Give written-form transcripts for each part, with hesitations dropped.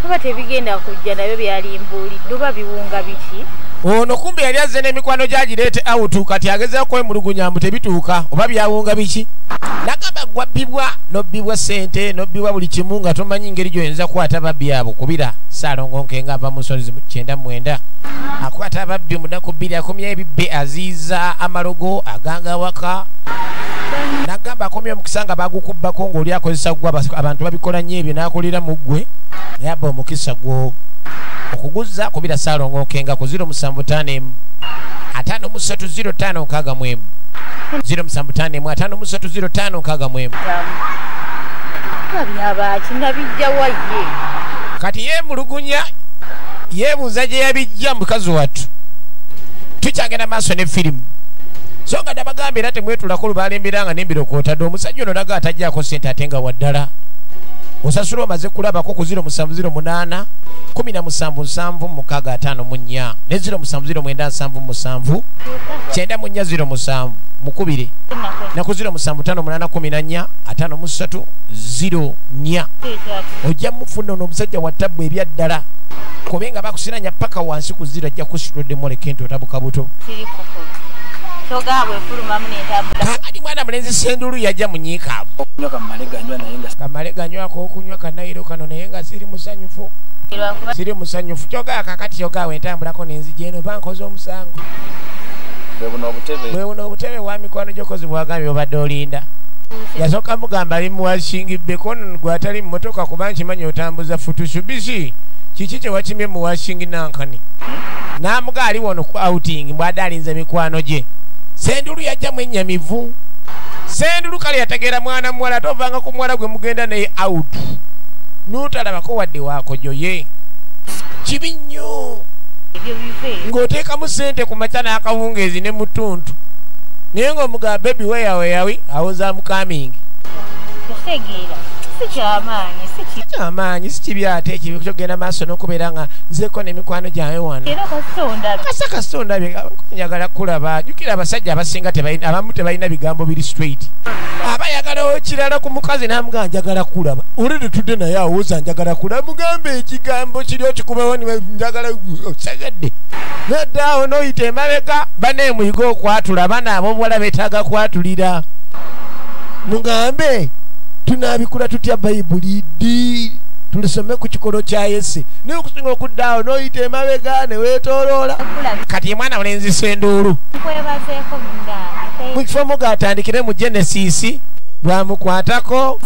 kuba tebigenda kujja nabyo byalimbuulidde oba biwunga biki ono kumbe yali azze n'emikwano gyagireete awutu kati agezeeko kwemulugunya mbu tebituuka oba byawunga biki nagamba gwabbibwa nobbibwa ssente nobbibwa buli kimu nga tomanyi ngeri gyoyinza kukwata babbi abo kubira Saalongonke nga ava mu nsozi 99 akwata ababbi mu nnaku 2 akomya ebibbe aziiza amalogo aganga waka nagamba akomya omukisa nga bagukubbako ng'oli akozesa gwe abantu babikola nnyo ebyo n'akolera mu ggwe naye abba omukisa gwo okuguza kubira Saalongonke nga ku 075 5305 075 byabaki nabijja waye kati yemulugunya yeebuuza gye yabijja mukazi wattu tukyagenda maaso ne firimu so nga nabagambye era temwetulako lubalembera nga nembirokootadde omusajja ono naga atajjaako ssente ate nga waddala osasula omaze kulabako ku 0708 1775654 ne 070977 9407 mukubire na ku 0758145304 ojja mufuna ono omusajja wattabu ebyaddala kubenga bakusiranya paka wansi ku 0 ajja kusitudde molekento otabuka buto kakati mwana mulenzi Sendulu yajja munyiikaavu kamale ganywako okunywa kanayiro kano naye nga siri musanyufu kyogaa kakati kyogaawe entambulako nenzija eno bankoze omusango bwebuno obutebe wa mikwano gyokozi bwagambye obadde olinda yasooka mugamba limuwashingibbeko gwatali mmotoka kuba nkimanyi otambuza futushubisi kiki kyewakimye muwashingi nankani namuga ali wono ku outing mbwadde alinze mikwano gye Sendulu yajjamu ennyamivu Sendulu kale yategeera mwana muwala tovanga ku muwala gwe mugenda naye out nutalabako wadde wakojoye kibi nnyo ng'oteekamu ssente ku makya n'akawungeezi ne mutuntu naye ng'omugaba bebi weyaweyawi awoza mukamingi sikyamaanyi sikibi ate ekibi kyogenda maaso n'okubeera nga nzeeko n'emikwano gyawe wano kasa kasitondabye njagala kulaba jjukira abasajja abasinga abamu tebalina bigambo biri straight abayagala kirala ku mukazi n'amugamba njagala kulaba olede tudde naye awooza njagala kulaba mugambe ekigambo kiri okikubawo njagala osagadde naddaawo n'oyita emabega baneemuyiga okwatula bana ab'obuwala beetaaga kwatulira mugambe tunabikula tutya bayibuli ddi tulisome ku kikolo kya Yese naye okusinga okuddaawo n'oyita emabega ne weetooloola kati ye mwana mulenzi Sendulu mu kifo mugatandikire mu Genesis bwamukwatako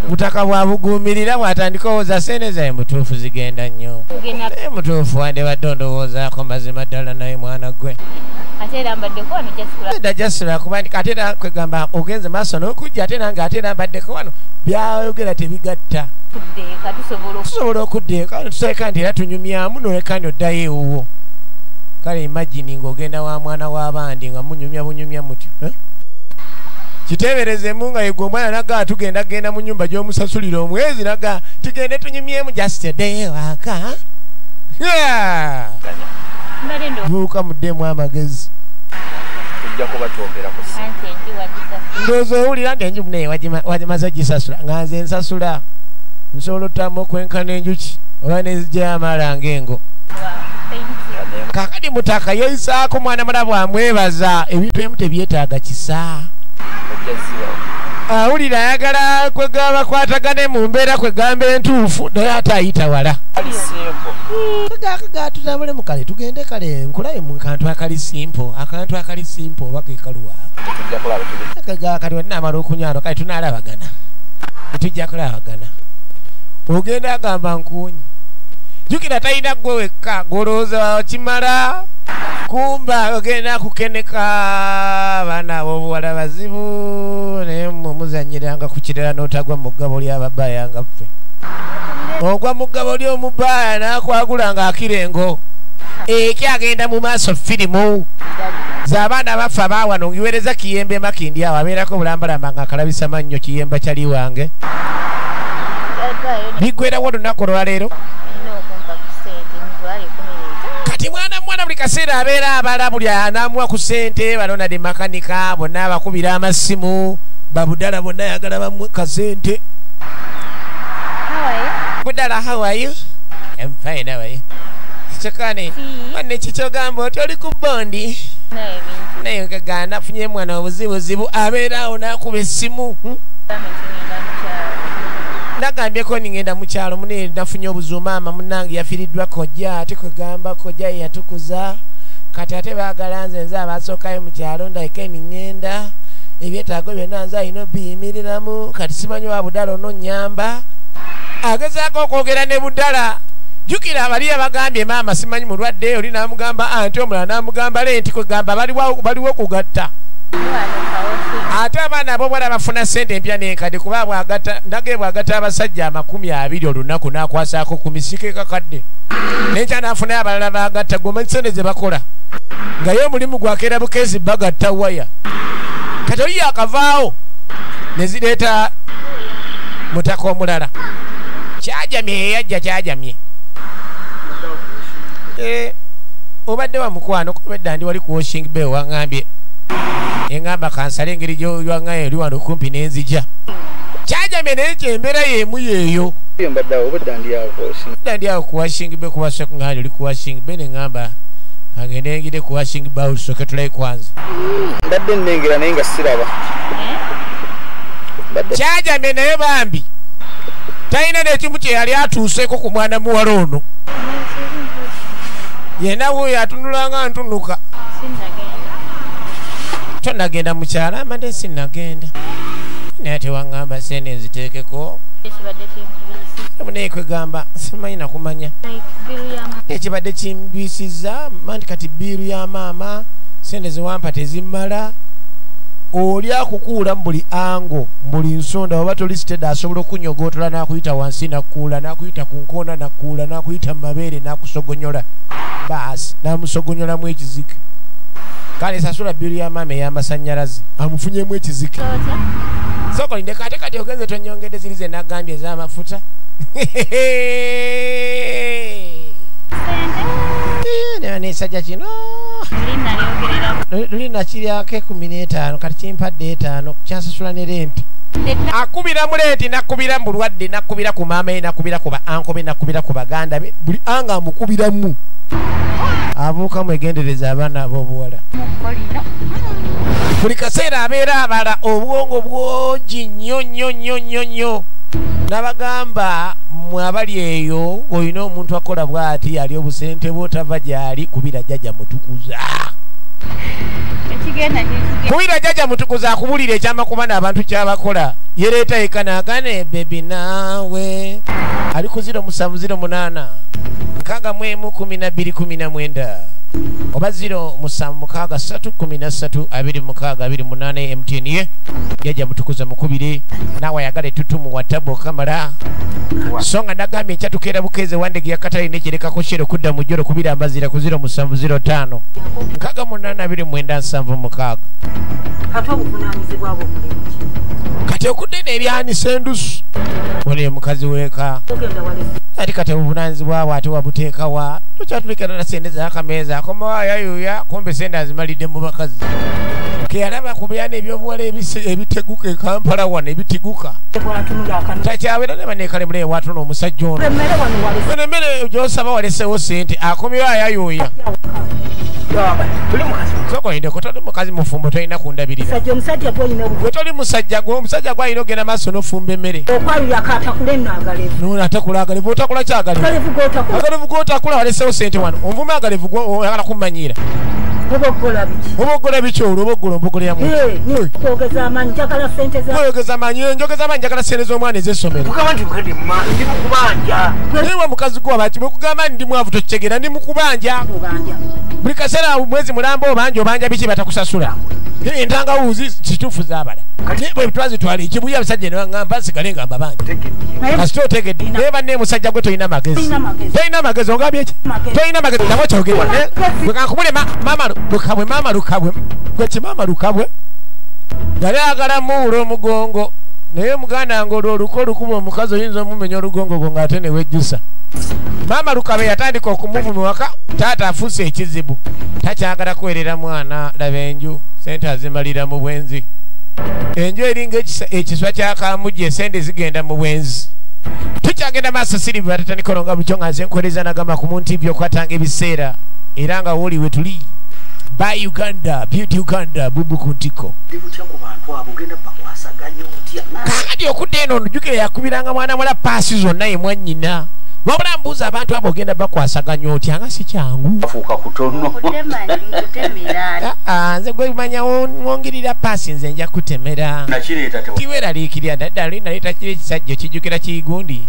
butaka bwabuguumirira bwatandika owooza sente zaye mutuufu zigenda nnyo naye mutuufu wandibadde ondowoozaako mazima ddala naye mwana gwe edda jasula kuba ate era kwegamba ogenze maaso n'okujja ate nange ate era mbaddeko wano byayogera tebigatta tusobola okuddeeka tusoboka nti era tunyumyamu noleka ndi oddayo ewuwo kale imagine ng'ogenda wa mwana w'abandi nga munyumya bunyumya mutyo kiteeberezemu nga yegwe omwana naga tugenda genda mu nnyumba gy'omusasulira omwezi naga tugende tunyumyemu just a day waka buuka muddemu amagezi ndowooza owulira nti enjubu naye wagimaze ogisasula nga nze nsasula nsobola ottamu okwenkana enjuki oba nezijjayo amalanga engo kakati mutaka yoyisaako mwana mulabu amwebaza ebintu ebimu tebyetaaga kisa awulira ayagala kwegamba bakwatagane mu mbeera kwegamba entuufu naye ate ayita wala kaga tutambule mu kale tugende kale nkulabe mu kantu akali simple oba kekaluwa kaga kati wena amala okunywano kale tunaalabagana tujja kulabagana ogenda agamba nkuunyi jukira talina gwe wekka golowooza kimala kumba ogenda kukeneka abaana ab'obuwala bazibu naye mumuzanyiranga ku kirala n'otagwa mu ggabo ly'ababaayanga ffe ogwa mu ggabo ly'omubaaya n'akwagula ng'akirengo ekyagenda mu maaso firimu z'abaana baffe abaawano ngiweereza kiyembe makindi awo abeerako bulambalamba ng'akalabisa mannyo kiyemba kyali wange biggwerawo olunaku olwaleero kati mwana buli kaseera abeera abala buli anaamuwa ku ssente balona de makanika bonna abakubira amasimu babudala bonna ayagala bamuwe kasente Budala, how are you? I'm fine, how are you? Chokani, wanne chichogamba otoli ku bondi. Naye nkagamba nafunye mwana obuzibuzibu abeera awo n'akuba essimu. Nagambyeko ningenda mu kyalo munene nafunye obuzibu maama munnange yafiiriddwa kojja ate kwegamba kojja ye yatukuza kati ate baagala nze abasookayo mu kyalo ndayike ningenda ebyetaago byonna nze alina obiyimiriramu kati simanyi wa budala ononnyamba agezaako okwogera ne budala jjukira abali abagambye maama simanyi mulwadde oli n'amugamba anti omulala n'amugamba lenti kwegamba baliwo kugatta ate abaana abo bwala bafuna ssente empya n'enkadde kuba ndage bwagatta abasajja 20 olunaku n'akwasaako ku misiko ekakadde n'enkya n'afunayo abalala bagatta goma ssente ze bakola nga ye omulimu gwakeera bukeezi bagatta waya kati oli yakavaawo ne zireeta mutaka omulala kyajamye yeyajja kyajamye obadde wa mukwano kubedda ndi wali ku washing bay waŋŋambye engamba kansala engeri gy'owaŋŋayo eri wano kumpi n'enzija kyajamye naye kyembeera yeemu yeeyo ndi awo ku washing bay kubasa kuŋŋambye oli ku washing bay neŋŋamba agende engire ku washing bay olusooke tulayi kwanza mbadde nnengera naye nga siraba kyajamye naye bambi talina n'ekimu kye yali atuuseeko ku mwana muwala ono yena wuyo atunulanga ntunuka tonagenda mukyala amade sinnagenda naye tewaŋŋamba sente nziteekeko naye kwegamba simanyi nakumanya ekibadde kimbisiza manti kati biiru ya maama sente ziwampa tezimmala oli akukuula mu buli ango buli nsonda oba tolisitedde asobola okunyogootola n'akuyita wansi nakkuula n'akuyita ku nkoona nakkuula n'akuyita mu mabeere n'akusogonyola baasi n'amusogonyolamu ekizike kale sasula biiru ya maama ey'amasannyalaze amufunyemu ekizike sokolinde kate kati ogenze tonyongedde ziri ze nagambye ez'amafuta nesajja kino luli nakiryako 15 kati kimpadde 5 kyasasula ne lenti akubira mu lenti nakubira mu bulwadde nakubira ku maama ye nakubira ku baankobe nakubira ku baganda be buli anga amukubiramu abuuka mwegendereza abaana ab'obuwala buli kaseera abeera abala obwongo bwogi nnyo nnyo nnyo nnyo nnyo nabagamba mwe abali eyo olina omuntu akola bw'ati ali obusente bw'otava gy'ali kubira jjajja mutukuza kubira jjajja mutukuza akubulira ekyamakuba n'abantu kyabakola yereeta ekanagane bebi naawe ali ku 0708 611219 oba 0763132228 MTN ye jjajja mutukuza mukubire naawe ayagala ettutumu watabu okamala so nga nagambye ekyatukeera bukeeze wandege yakatale nekirekako shero kudda mu jjolo kubira amazira ku 0705 682976 kati okudde neryanisa endusu oli mukazi weka ati kati obuvunanyizibwa bwo ate wabuteekawa tokyatulikana na sente z'akameeza akomawayayuya kumbe sente azimalidde mu bakazi keyalaba ku byana ebyobuwala ebiteguka ekampala wano ebitiguka takyawera ne baneekale muleyo watono omusajja ono emmere gyosaba walesewo sente akomyewo ayayuya sokolindeko toli mukazi mufumbo tolina kundabirira wetoli musajja gwe omusajja gwalina ogenda maaso n'ofumba emmere atakula agalevu otakula kyagalevu agalevu gotakula walesewo sente wano onvuma agalevu oyagala kummanyira obogola biki olwo obogola ombogoleramu oyogeza amanyi njogeza amanyi njagala sente z'omwana ez'essomero niwe mukazi gwe abaki bwekugamba ndi mwavu tokitegeera ndi mukubanja buli kaseera mwezi mulamba obanja biki batakusasula entangawuuzi kituufu zaabala bwe twazitwala ekibuya abasajja ne baŋŋamba nsigale nga mbabanja kasita otegedde naye banne musajja gwe tolina magezi tolina magezi ogambye ki tolina magezi nabo kyogera gwe kankubule maama lukabwe gwe kimaama lukabwe yali agala muwula omugongo naye muganda nga olwo oluko olukuba omukazi oyinza omumenya olugongo gwo ng'ate ne wejjusa maama lukabe yatandika okumuvuma waka taata afuuse ekizibu takyagala kuwerera mwana laba enju sente azimalira mu bwenzi enju eringa ekiswa kyakamujja esente zigenda mu bwenzi tukyagenda maaso Silver tatanikolonga bulijjo nga nze nkoleza nagamba ku muntu ibyo okwatanga ebiseera era nga woli we tuli by Uganda beauty Uganda bubu kuntiko kakati okudde eno nojjukire yakubiranga mwana mwala paasi zonna ye mwannyina wabula mbuuza abantu abo ogenda bakwasaganya otya nga si kyangu afuuka kutono nze gwe manya wongerera paasi nze nja kutemera tiweraliikirya daddali naleeta kiri ekisajja kijjukira kiyigundi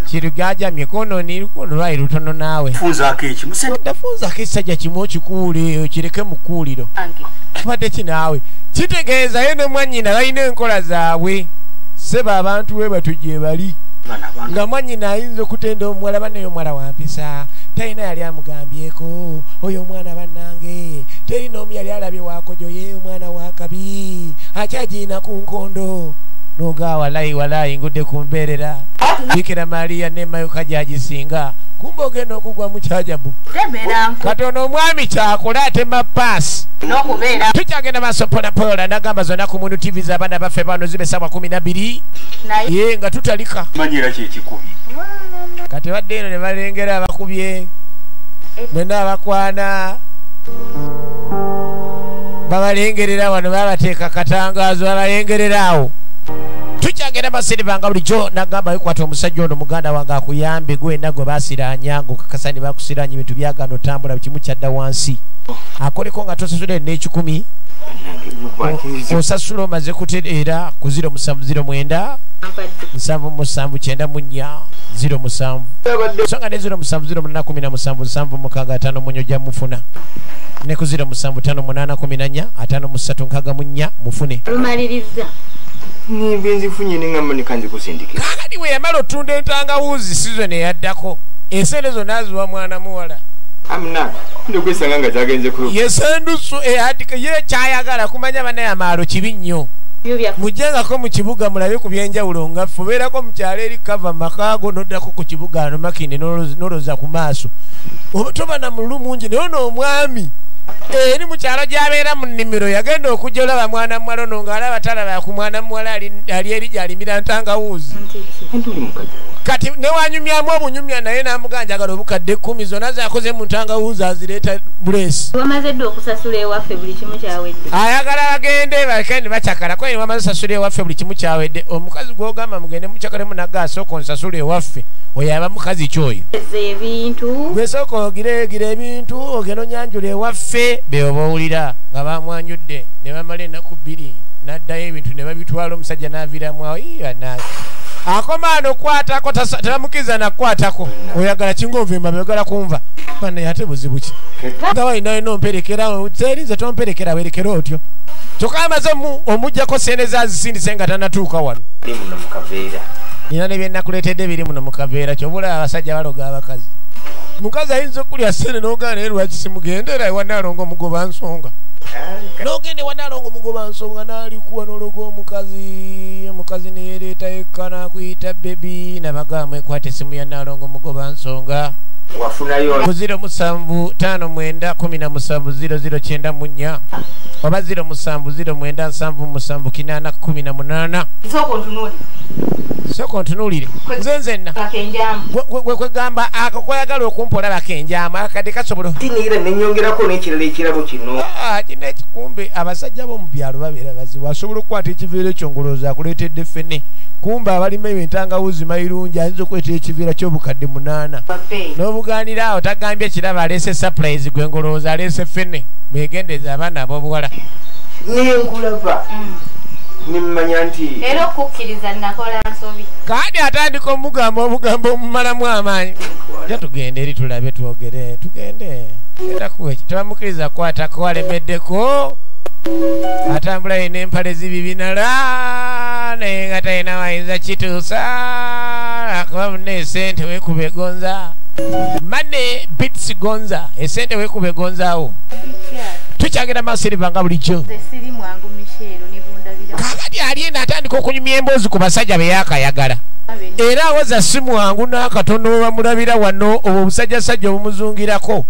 kirugajamye kononi lukono lwali lutono naawe ndafunzaako ekisajja kimu okikuule okireke mu kkuuliro kibadde kinaawe kitegeeza ye ne mwannyina balina enkola zaabwe seba abantu we batujje bali nga mwannyina ayinza okutenda omuwala banneyo omuwala wampisa talina yali amugambyeko oyo omwana bannange teri n'omu yali alabye wakojoye omwana wakabi akyagiina ku nkondo noga walayi ngudde ku mbeerera Bikira Maria ne mayuka gyagisinga kumba ogenda okugwa mu kyajabu katono omwami kyakola atema paasi tukyagenda maaso polapola nagamba zonna ku Munu TV z'abaana baffe bano zibe sawa 12 ye nga tutalika kati badde eno ne balengera abakubye mwena abakwana babalengerera wano babateeka katangazo babalengereraawo tukyagenda Silver nga bulijjo nagamba bikwata omusajja ono muganda wange akuyambe gwena gwe basiranya ng'okakasa ne bakusiranya ebintu byagano otambula kimu kyadda wansi akoleko nga tosasula n'ekikumi osasula omaze kutereera ku 0709 779 07 songa ne 070817 munyoja mufuna ne ku 075814 mufune lumaliriza nimbe nzifunye nengamba nikanze kusindikira kakati we yamala otunda entangawuzi season eyaddako ensene zonna ziwa mwana muwala amna ndokwesanga nga zagenze ku yesendusu atika ye kyayagala kumanya banaye amaalo kibi nnyo mujjangako mu kibuga mulabe ku byenjawulo nga fubeerako mu kyalo eri kava makaago noddako ku kibuga ano makindi noloza ku maaso toba na mululu mungi naye n'omwami eri mu kyalo gy'abeera mu nnimiro yagenda okujja olaba mwana muwala ono ng'alaba talaba ku mwana muwala ali eri gy'alimira ntangawuuzi kati newanyumyamu obunyumya naye n'amuganjagala obukadde 10 zonna zakoze mu ntangawuuzi azireeta buleesi wamaze dde okusasula ewaffe buli kimu kyawedde ayagala bagende bakendi bakyakala kwe wamaze sasula ewaffe buli kimu kyawedde omukazi gw'ogamba mugende mukyakalemu nagga asooka onsasula ewaffe oyo aba mukazi kyoyo ebintu gwesooka ogireegira ebintu ogenda onyanjula ewaffe beoba owulira nga bamwanjudde ne bamala ennaku 2 n'addayo ebintu ne babitwala omusajja n'aviiramu awo akomaano okwatako tebamukiriza nakukwatako oyagala kingonvimba byogala kunva bana ate buzibu ki nga walinayo nomperekera terinze tomperekera werekera otyo tokamaze omujjako sente zazisindise nga tanatuuka wano nina nebyenakuleetedde biri muno mukaveera kyobula abasajja baloga abakazi mukazi ayinza okulya sente n'ogana naye lwaki simugendera ewanaalonga omugoba nsonga n'ogende wanaalonga omugoba nsonga n'alikuwa n'ologa omukazi neyereeta yekka n'akuyita bebi nabagaa mwekwata essimu ya naalonga omugoba nsonga wafunayo ku 0757070094 oba 07097778 soko ntunuulire nze nzenna kwegamba ako kweyagala okumpola bakenjaamu akadde kasobola tinira nenyongerako n'ekirala ekirabo kino kino ekikumbe abasajja b'omu byalo babeera bazibu asobola okukwata ekiviira ekyongolooza akuleetedde ffene kumbe abalima entangawuzi mayirungi ayinza okuleetera ekiviira ky'obukadde 8 n'obugaanira awo tagambye kiraba aleese surprise gwe ngolooza aleese ffene mwegendeza abaana ab'obuwala nenkulaba nimmanya nti era okukkiriza nakola nsobi kaadi atandika omugamba obugambo omumalamu amaanyi ja tugende eri tulabe twogere tugende etakuweki tebamukiriza kukwatako alemeddeko atambula yina empale zibibinala naye nga talina wayinza kituusa akuba muna esente wekuba egonza mane bits gonza esente wekuba egonzaawo tukyagenda Silver nga bulijjo kakati aliena atandika okunyumya emboozi ku basajja be yakayagala era awoza simu wangu n'akatono bamulabira wano obwo obusajjasajja obumuzungirako